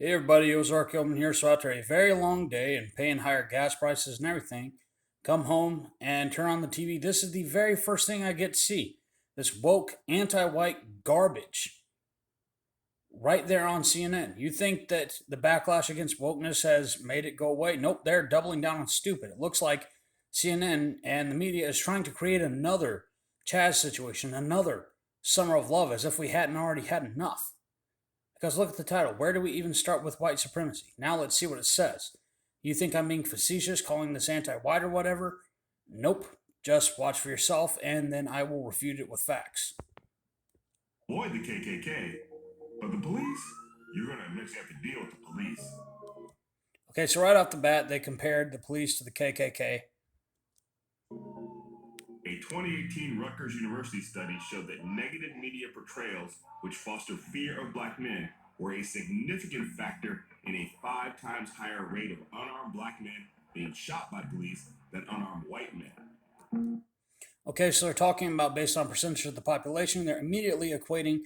Hey everybody, Ozark Hillman here. So after a very long day and paying higher gas prices and everything, come home and turn on the TV. This is the very first thing I get to see. This woke anti-white garbage right there on CNN. You think that the backlash against wokeness has made it go away? Nope, they're doubling down on stupid. It looks like CNN and the media is trying to create another Chaz situation, another summer of love, as if we hadn't already had enough. Because look at the title. Where do we even start with white supremacy? Now let's see what it says. You think I'm being facetious, calling this anti-white or whatever? Nope. Just watch for yourself, and then I will refute it with facts. Avoid the KKK, but the police, you're going to eventually have to deal with the police. Okay, so right off the bat, they compared the police to the KKK. A 2018 Rutgers University study showed that negative media portrayals, which foster fear of black men, were a significant factor in a 5 times higher rate of unarmed black men being shot by police than unarmed white men. Okay, so they're talking about based on percentage of the population. They're immediately equating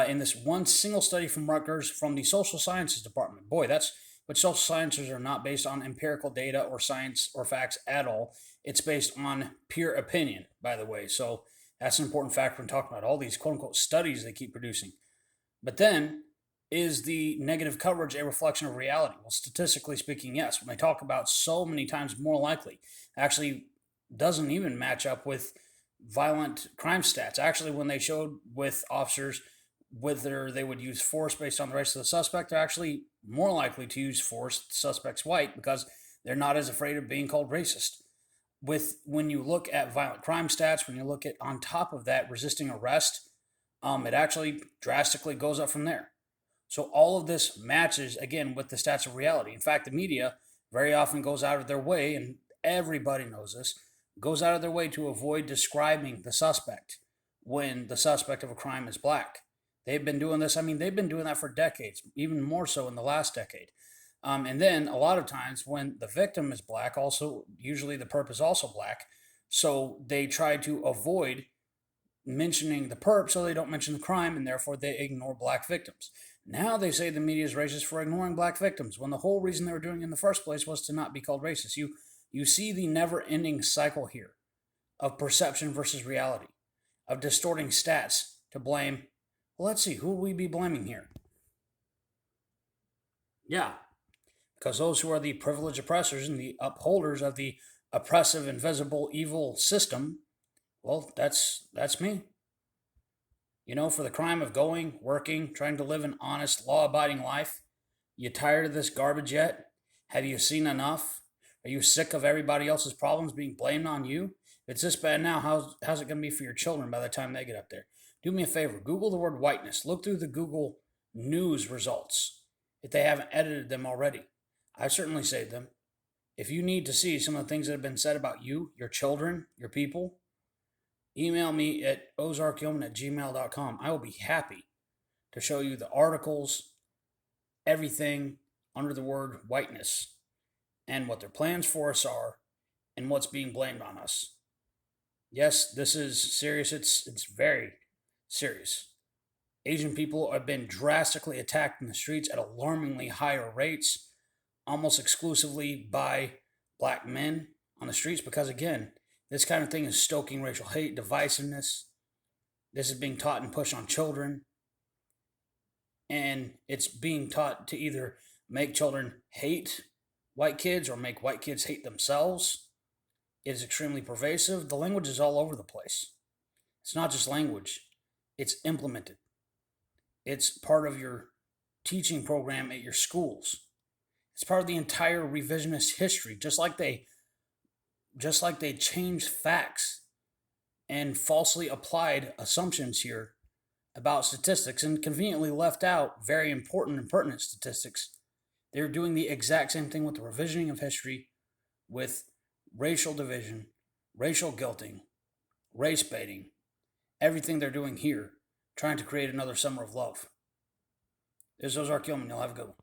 in this one single study from Rutgers from the social sciences department. Boy, that's but social sciences are not based on empirical data or science or facts at all. It's based on pure opinion, by the way. So that's an important factor when talking about all these quote unquote studies they keep producing. But then, is the negative coverage a reflection of reality? Well, statistically speaking, yes. When they talk about so many times more likely, actually doesn't even match up with violent crime stats. Actually, when they showed with officers whether they would use force based on the race of the suspect, they're actually more likely to use force. The suspect's white because they're not as afraid of being called racist. With when you look at violent crime stats, when you look at on top of that resisting arrest, it actually drastically goes up from there. So all of this matches again with the stats of reality. In fact, the media very often goes out of their way, and everybody knows this, goes out of their way to avoid describing the suspect when the suspect of a crime is black. They've been doing this. I mean, they've been doing that for decades, even more so in the last decade. And then a lot of times when the victim is black, also usually the perp is also black. So they try to avoid mentioning the perp so they don't mention the crime and therefore they ignore black victims. Now they say the media is racist for ignoring black victims when the whole reason they were doing it in the first place was to not be called racist. You see the never-ending cycle here of perception versus reality, of distorting stats to blame. Well, let's see, who will we be blaming here? Yeah, because those who are the privileged oppressors and the upholders of the oppressive, invisible, evil system, well, that's me. You know, for the crime of going, working, trying to live an honest, law abiding life. You tired of this garbage yet? Have you seen enough? Are you sick of everybody else's problems being blamed on you? If it's this bad now, how's it going to be for your children by the time they get up there? Do me a favor, Google the word whiteness. Look through the Google News results if they haven't edited them already. I've certainly saved them. If you need to see some of the things that have been said about you, your children, your people, email me at ozarkhillman@gmail.com. I will be happy to show you the articles, everything under the word whiteness, and what their plans for us are, and what's being blamed on us. Yes, this is serious. It's very serious. Asian people have been drastically attacked in the streets at alarmingly higher rates, almost exclusively by black men on the streets, because again, this kind of thing is stoking racial hate, divisiveness. This is being taught and pushed on children. And it's being taught to either make children hate white kids or make white kids hate themselves. It is extremely pervasive. The language is all over the place. It's not just language, it's implemented. It's part of your teaching program at your schools. It's part of the entire revisionist history, just like they changed facts and falsely applied assumptions here about statistics and conveniently left out very important and pertinent statistics. They're doing the exact same thing with the revisioning of history, with racial division, racial guilting, race baiting, everything they're doing here, trying to create another summer of love. This is Ozark Gilman. You'll have a good one.